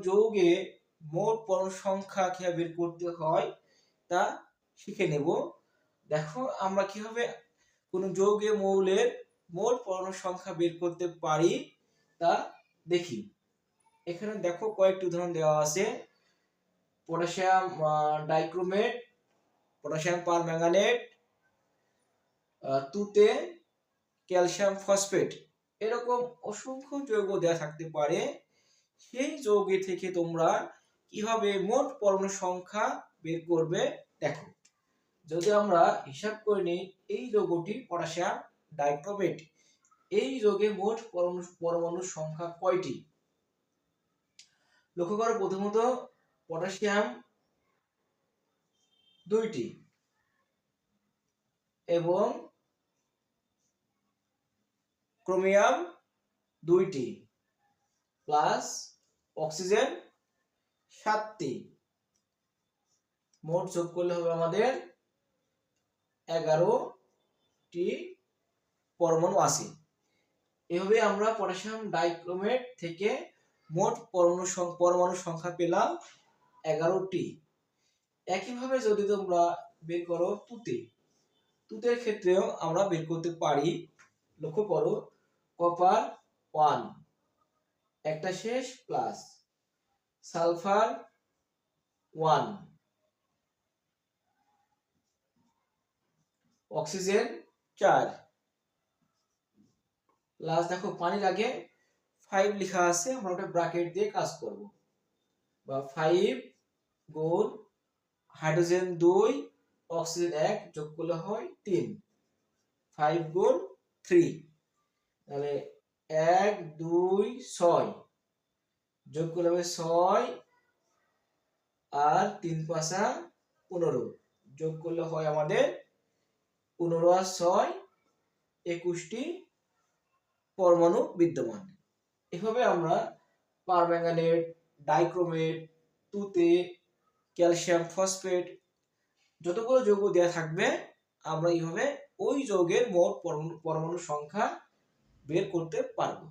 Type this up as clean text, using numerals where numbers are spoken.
যৌগে মোট পরমাণু সংখ্যা কিভাবে বের করতে হয় তা শিখে নেব। দেখো আমরা কিভাবে কোন যৌগে মৌলের মোট পরমাণু সংখ্যা বের করতে পারি তা দেখি। এখানে দেখো কয়েকটি উদাহরণ দেওয়া আছে। পটাশিয়াম ডাইক্রোমেট, পটাশিয়াম পারম্যাঙ্গানেট, তুতে, ক্যালসিয়াম ফসফেট, এরকম অসংখ্য যৌগ দেওয়া থাকতে পারে। সেই যৌগে থেকে তোমরা কিভাবে মোট পরমাণু সংখ্যা বের করবে দেখো। যদি আমরা হিসাব করে নিই, এই যৌগটি পটাশিয়াম ডাইক্রোমেট, এই যৌগে মোট পরমাণু সংখ্যা কয়টি? লক্ষ্য করো, প্রথমত পটাশিয়াম 2টি এবং ক্রোমিয়াম 2টি প্লাস অক্সিজেন 7টি, মোট যোগ করলে হবে আমাদের 11টি পরমাণু আছে। এভাবে আমরা পটাশিয়াম ডাইক্রোমেট থেকে মোট পরমাণু সংখ্যা পেলাম 11টি। একইভাবে যদি তোমরা বের করো তুতের ক্ষেত্রেও আমরা বের করতে পারি। লক্ষ্য করো, কপার 1 একটা শেষ প্লাস সালফার 1, অক্সিজেন 4 প্লাস দেখো পানির আগে 5 লেখা আছে, আমরা ওটা ব্র্যাকেট দিয়ে কাজ করব। বা 5 গুণ হাইড্রোজেন 2 অক্সিজেন 1 যোগ করলে হয় 3, 5 গুণ 3 তাহলে 1 2 6 যোগ করলে হবে 6 আর 3 5 15 যোগ করলে হয় আমাদের 15 আর 6 21টি পরমাণু বিদ্যমান। এভাবে আমরা পারম্যাঙ্গানেট, ডাইক্রোমেট, তুতে, ক্যালসিয়াম ফসফেট যতগুলো যৌগ দেওয়া থাকবে আমরা এইভাবে ওই যৌগের মোট পরমাণু সংখ্যা বের করতে পারবো।